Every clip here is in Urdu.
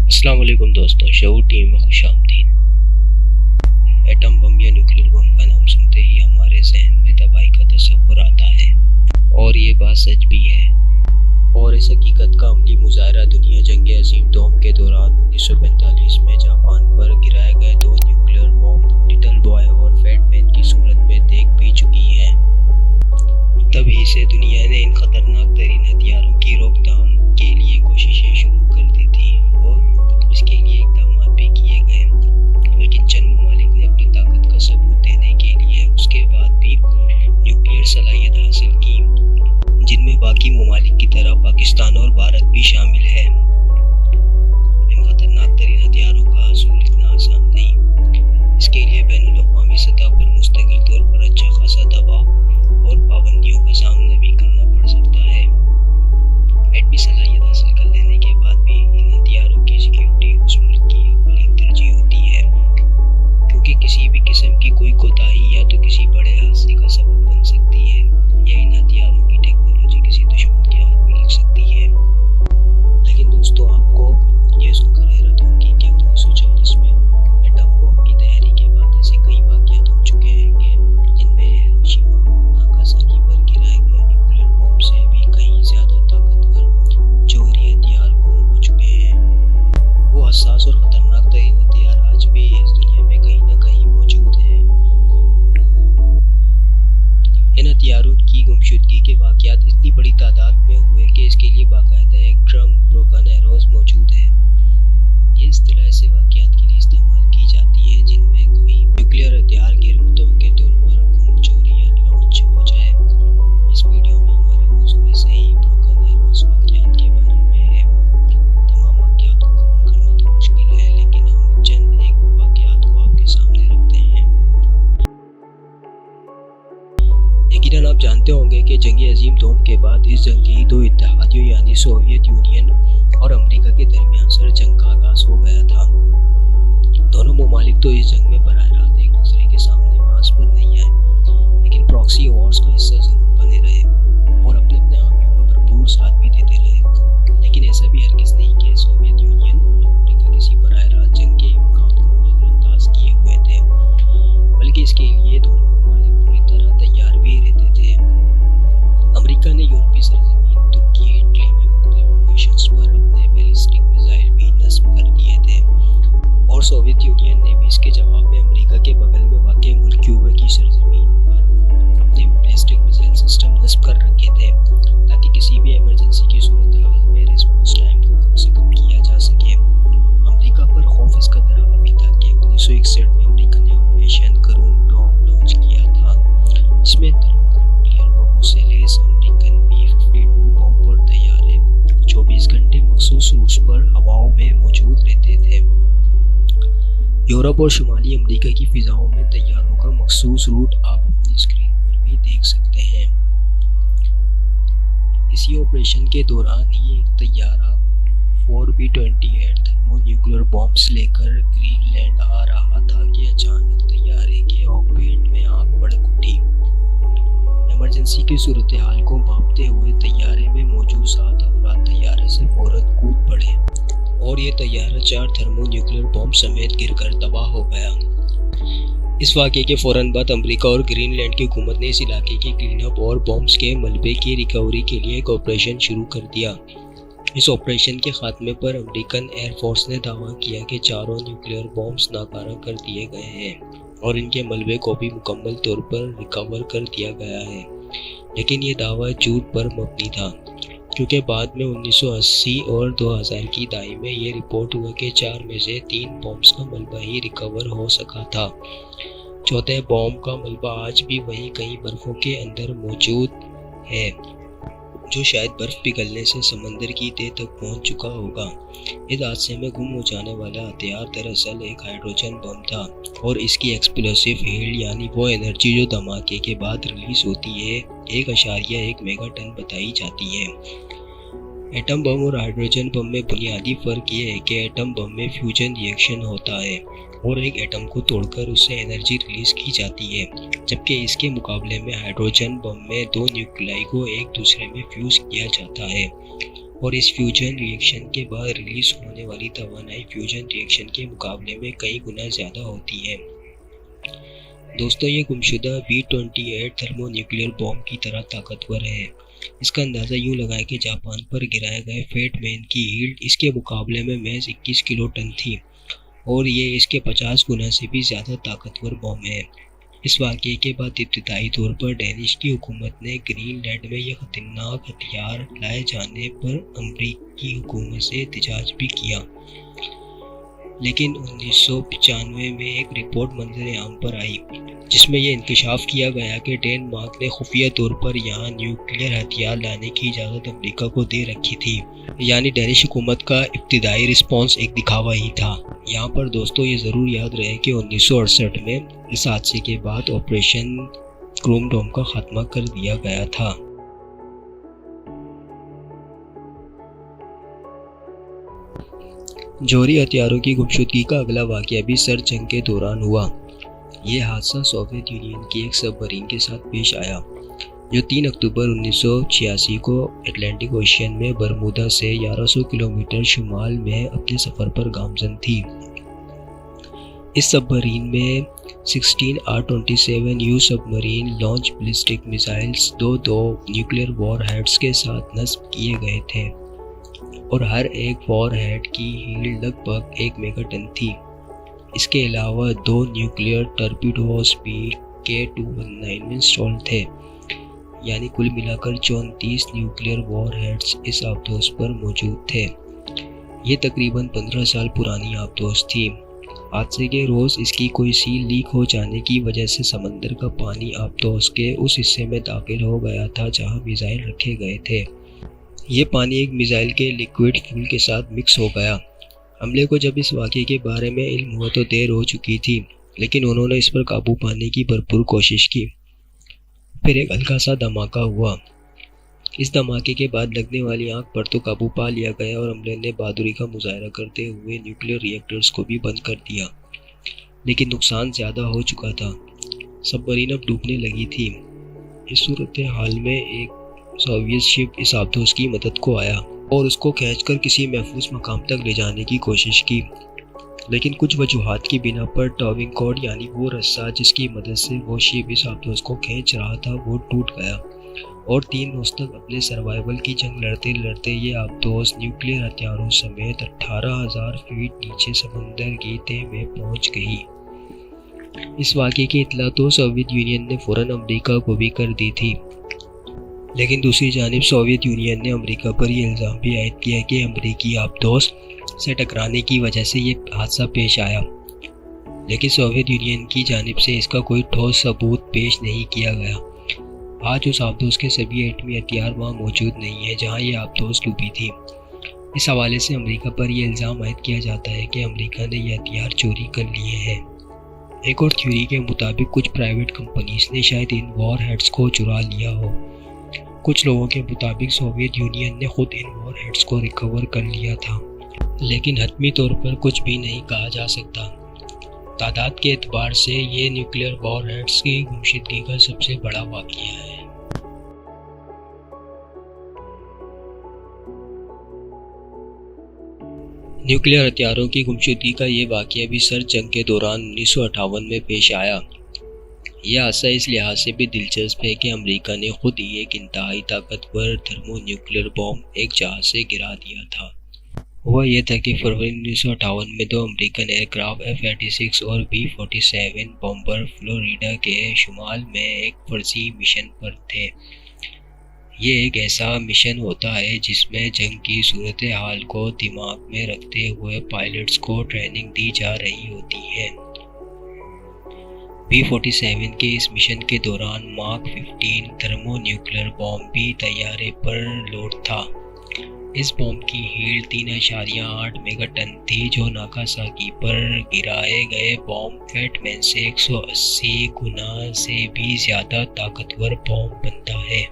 السلام علیکم دوستوں، شعور ٹیم میں خوش آمدید۔ ایٹم بم یا نیوکلیر بم کا نام سنتے ہی ہمارے ذہن میں تباہی کا تصور آتا ہے، اور یہ بات سچ بھی ہے۔ اور اس حقیقت کا عملی مظاہرہ دنیا جنگ عظیم دوم کے دوران 1945 میں جاپان پر گرائے گئے دو نیوکلیر بم لٹل بوائے اور فیٹ مین کی صورت میں دیکھ بھی چکی ہے۔ تب ہی سے دنیا نے ان خطرناک ترین ہتھیاروں کی روک تھام کے لیے کوششیں شروع کر دی تھیں، اور اس کے لیے اقدامات بھی کیے گئے، لیکن چند ممالک نے اپنی طاقت کا ثبوت دینے کے لیے اس کے بعد بھی نیوکلیئر صلاحیت حاصل کی، جن میں باقی ممالک کی طرح پاکستان اور بھارت بھی شامل ہے۔ ان خطرناک ترین ہتھیاروں کا حصول اتنا آسان نہیں۔ اس کے لیے بین الاقوامی سطح پر مستقل طور پر اچھا خاصا دباؤ اور پابندیوں کا سامنا بھی کرنا پڑ سکتا ہے۔ ایٹمی صلاحیت حاصل کر لینے کے بعد بھی ان ہتھیاروں کی سیکیورٹی اس ملک کی اولین ترجیح ہوتی ہے، کیونکہ کسی بھی قسم کی کوئی کوتاہی یا تو کسی بڑے حادثے کا سبب بن سکتی ہے، یا ان ہتھیاروں کی ٹیکنالوجی کسی دشمن کے ہاتھ میں لگ سکتی ہے۔ لیکن دوستوں، آپ کو یہ سن کر حیرت ہوگی کہ 1940 میں ایٹم بم کی تیاری کے بعد ایسے کئی واقعات ہو چکے ہیں کہ جن میں ہیروشیما اور ناگاساکی پر گرائے گئے نیوکلیر بم سے بھی کہیں زیادہ طاقتور جوہری ہتھیار گم ہو چکے ہیں۔ وہ حساس اور خطرناک ترین ہتھیار آج بھی اس دنیا میں کہیں نہ کہیں موجود ہیں۔ ان ہتھیاروں کی گمشدگی کے واقعات اتنی بڑی تعداد میں ہوئے کہ اس کے لیے باقاعدہ ایک ٹرم بروکن ایروز موجود ہے۔ یہ اصطلاح ایسے واقعات کے لیے استعمال کی جاتی ہے جن میں کوئی نیوکلیئر ہتھیار غیر متوقع طور پر گم، چوری یا لانچ ہو جائے۔ اس ویڈیو میں ہمارا موضوع ایسے ہی بروکن ایروز واقعات کے بارے میں ہے۔ تمام واقعات کو کور کرنا تو مشکل ہے، لیکن ہم چند ایک واقعات کو آپ کے سامنے رکھتے ہیں۔ یقیناً آپ جانتے ہوں گے کہ جنگ عظیم دوم کے بعد اس جنگ کے دو اتحادیوں یعنی سوویت یونین اور امریکہ کے درمیان سر جنگ کا آغاز ہو گیا تھا۔ دونوں ممالک تو اس جنگ میں براہ راست ایک دوسرے کے سامنے محاذ پر نہیں آئے، لیکن پراکسی وارز کا حصہ ضرور بنے رہے اور اپنے حامیوں کا بھرپور ساتھ بھی دیتے رہے۔ لیکن ایسا بھی ہرگز نہیں کہ سوویت یونین اور امریکہ کسی براہ راست جنگ کے امکان کو نظر انداز کیے ہوئے تھے، بلکہ اس کے لیے دونوں ممالک پوری طرح تیار بھی رہتے تھے۔ امریکہ نے یورپی سرزمین ترکی، اٹلی میں مختلف لوکیشنز پر اپنے بیلسٹک میزائل بھی نصب کر دیے تھے، اور سوویت یونین نے بھی اس کے جواب میں امریکہ کے بغل میں واقع ملک کیوبا کی سرزمین پر اپنے بیلسٹک میزائل سسٹم نصب کر رکھے تھے، تاکہ کسی بھی ایمرجنسی کی صورتحال میں ریسپانس ٹائم کو کم سے کم کیا جا سکے۔ امریکہ پر خوف اس قدر حاوی تھا کہ 1961 میں امریکہ نے آپریشن کرون ڈوم لانچ کیا تھا، جس میں نیوکلیئر بموں سے لیس امریکن B-52 بمبر طیارے 24 گھنٹے مخصوص روٹس پر ہواؤں میں موجود رہتے تھے۔ یورپ اور شمالی امریکہ کی فضاؤں میں طیاروں کا مخصوص روٹ آپ اپنی اسکرین پر بھی دیکھ سکتے ہیں۔ اسی آپریشن کے دوران ہی ایک طیارہ 4B-28 تھرمو نیوکلیئر بمبس لے کر گرین لینڈ آ رہا تھا کہ اچانک طیارے کے آکپیٹ میں آگ بھڑک اٹھی۔ ایمرجنسی کی صورتحال کو بھانپتے ہوئے طیارے میں موجود 7 افراد طیارے سے فوراً کود پڑے، اور یہ طیارہ 4 تھرمو نیوکلیئر بم سمیت گر کر تباہ ہو گیا۔ اس واقعے کے فوراً بعد امریکہ اور گرین لینڈ کی حکومت نے اس علاقے کے کلین اپ اور بمبس کے ملبے کی ریکوری کے لیے ایک آپریشن شروع کر دیا۔ اس آپریشن کے خاتمے پر امریکن ایئر فورس نے دعویٰ کیا کہ چاروں نیوکلیئر بمبس ناکارہ کر دیے گئے ہیں، اور ان کے ملبے کو بھی مکمل طور پر ریکور کر دیا گیا ہے۔ لیکن یہ دعویٰ جھوٹ پر مبنی تھا، کیونکہ بعد میں 1980 اور 2000 کی دہائی میں یہ رپورٹ ہوا کہ 4 میں سے 3 بمبس کا ملبہ ہی ریکور ہو سکا تھا۔ چوتھے بم کا ملبہ آج بھی وہیں کہیں برفوں کے اندر موجود ہے، جو شاید برف پگھلنے سے سمندر کی تہہ تک پہنچ چکا ہوگا۔ اس حادثے میں گم ہو جانے والا ہتھیار دراصل ایک ہائیڈروجن بم تھا، اور اس کی ایکسپلوسیو ہیلڈ یعنی وہ انرجی جو دھماکے کے بعد ریلیز ہوتی ہے 1.1 میگا ٹن بتائی جاتی ہے۔ ایٹم بم اور ہائیڈروجن بم میں بنیادی فرق یہ ہے کہ ایٹم بم میں فیوژن ری ایکشن ہوتا ہے اور ایک ایٹم کو توڑ کر اس سے انرجی ریلیز کی جاتی ہے، جبکہ اس کے مقابلے میں ہائیڈروجن بم میں 2 نیوکلیائی کو ایک دوسرے میں فیوز کیا جاتا ہے، اور اس فیوژن ری ایکشن کے بعد ریلیز ہونے والی توانائی فیوژن ری ایکشن کے مقابلے میں کئی گنا زیادہ ہوتی ہے۔ دوستو، یہ گمشدہ B-28 تھرمو نیوکلیئر بم کی طرح طاقتور ہے۔ اس کا اندازہ یوں لگائے کہ جاپان پر گرائے گئے فیٹ مین کی ہیلڈ اس کے مقابلے میں محض 21 کلو ٹن تھی، اور یہ اس کے 50 گنا سے بھی زیادہ طاقتور بم ہے۔ اس واقعے کے بعد ابتدائی طور پر ڈینش کی حکومت نے گرین لینڈ میں یہ خطرناک ہتھیار لائے جانے پر امریکی حکومت سے احتجاج بھی کیا، لیکن 1995 میں ایک رپورٹ منظر عام پر آئی جس میں یہ انکشاف کیا گیا کہ ڈینمارک نے خفیہ طور پر یہاں نیوکلیئر ہتھیار لانے کی اجازت امریکہ کو دے رکھی تھی، یعنی ڈینش حکومت کا ابتدائی رسپانس ایک دکھاوا ہی تھا۔ یہاں پر دوستو یہ ضرور یاد رہے کہ 1968 میں اس حادثے کے بعد آپریشن کروم ڈوم کا خاتمہ کر دیا گیا تھا۔ جوہری ہتھیاروں کی گمشدگی کا اگلا واقعہ بھی سرد جنگ کے دوران ہوا۔ یہ حادثہ سوویت یونین کی ایک سب مرین کے ساتھ پیش آیا جو 3 اکتوبر 1986 کو اٹلانٹک اوشین میں برمودا سے 1100 کلومیٹر شمال میں اپنے سفر پر گامزن تھی۔ اس سب مرین میں 16 یو submarine launch ballistic missiles دو نیوکلیئر وار ہیڈز کے ساتھ نصب کیے گئے تھے، اور ہر ایک وار ہیڈ کی ہیلڈ لگ بھگ 1 میگا ٹن تھی۔ اس کے علاوہ 2 نیوکلیئر ٹارپیڈوز بھی K-219 میں انسٹال تھے، یعنی کل ملا کر 34 نیوکلیئر وار ہیڈز اس آبدوز پر موجود تھے۔ یہ تقریباً 15 سال پرانی آبدوز تھی۔ حادثے کے روز اس کی کوئی سیل لیک ہو جانے کی وجہ سے سمندر کا پانی آبدوز کے اس حصے میں داخل ہو گیا تھا جہاں میزائل رکھے گئے تھے۔ یہ پانی ایک میزائل کے لیکوئڈ فیول کے ساتھ مکس ہو گیا۔ عملے کو جب اس واقعے کے بارے میں علم ہوا تو دیر ہو چکی تھی، لیکن انہوں نے اس پر قابو پانے کی بھرپور کوشش کی۔ پھر ایک ہلکا سا دھماکہ ہوا۔ اس دھماکے کے بعد لگنے والی آگ پر تو قابو پا لیا گیا، اور عملے نے بہادری کا مظاہرہ کرتے ہوئے نیوکلیئر ری ایکٹرز کو بھی بند کر دیا، لیکن نقصان زیادہ ہو چکا تھا۔ سب مرین اب ڈوبنے لگی تھی۔ اس صورتحال میں ایک سوویت شپ اس آبدوز کی مدد کو آیا اور اس کو کھینچ کر کسی محفوظ مقام تک لے جانے کی کوشش کی، لیکن کچھ وجوہات کی بنا پر ٹاونگ کارڈ، یعنی وہ رسہ جس کی مدد سے وہ شپ اس آبدوز کو کھینچ رہا تھا، وہ ٹوٹ گیا، اور 3 روز تک اپنے سروائیول کی جنگ لڑتے لڑتے یہ آبدوز نیوکلیئر ہتھیاروں سمیت 18,000 فیٹ نیچے سمندر کی تہہ میں پہنچ گئی۔ اس واقعے کی اطلاع تو سوویت یونین نے فوراً امریکہ کو بھی کر دی تھی، لیکن دوسری جانب سوویت یونین نے امریکہ پر یہ الزام بھی عائد کیا کہ امریکی آبدوز سے ٹکرانے کی وجہ سے یہ حادثہ پیش آیا، لیکن سوویت یونین کی جانب سے اس کا کوئی ٹھوس ثبوت پیش نہیں کیا گیا۔ آج اس آبدوز کے سبھی ایٹمی ہتھیار وہاں موجود نہیں ہیں جہاں یہ آبدوز ڈوبی تھی۔ اس حوالے سے امریکہ پر یہ الزام عائد کیا جاتا ہے کہ امریکہ نے یہ ہتھیار چوری کر لیے ہیں۔ ایک اور تھیوری کے مطابق کچھ پرائیویٹ کمپنیز نے شاید ان وار ہیڈز کو چرا لیا ہو۔ کچھ لوگوں کے مطابق سوویت یونین نے خود ان وار ہیڈز کو ریکور کر لیا تھا، لیکن حتمی طور پر کچھ بھی نہیں کہا جا سکتا۔ تعداد کے اعتبار سے یہ نیوکلیئر وار ہیڈز کی گمشدگی کا سب سے بڑا واقعہ ہے۔ نیوکلیئر ہتھیاروں کی گمشدگی کا یہ واقعہ بھی سرد جنگ کے دوران 1958 میں پیش آیا۔ یہ حادثہ اس لحاظ سے بھی دلچسپ ہے کہ امریکہ نے خود ہی ایک انتہائی طاقتور تھرمو نیوکلیئر بم ایک جہاز سے گرا دیا تھا۔ ہوا یہ تھا کہ فروری 1958 میں 2 امریکن ایئرکرافٹ F-86 اور B-47 بمبر فلوریڈا کے شمال میں ایک فرضی مشن پر تھے۔ یہ ایک ایسا مشن ہوتا ہے جس میں جنگ کی صورتحال کو دماغ میں رکھتے ہوئے پائلٹس کو ٹریننگ دی جا رہی ہوتی ہے۔ B-47 کے اس مشن کے دوران مارک 15 تھرمو نیوکلیئر بم بھی طیارے پر لوڈ تھا۔ اس بم کی ہیلڈ 3.8 میگا ٹن تھی، جو ناگاساکی پر گرائے گئے بم فیٹ مین سے 180 گنا سے بھی زیادہ طاقتور بم بنتا ہے۔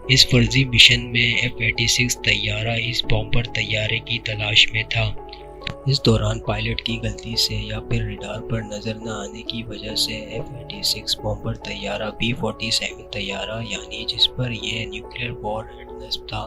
اس فرضی مشن میں F-86 طیارہ اس بمبر طیارے کی تلاش میں تھا۔ اس دوران پائلٹ کی غلطی سے یا پھر ریڈار پر نظر نہ آنے کی وجہ سے F-86 بمبر طیارہ B-47 طیارہ، یعنی جس پر یہ نیوکلیئر وار ہیڈ نصب تھا،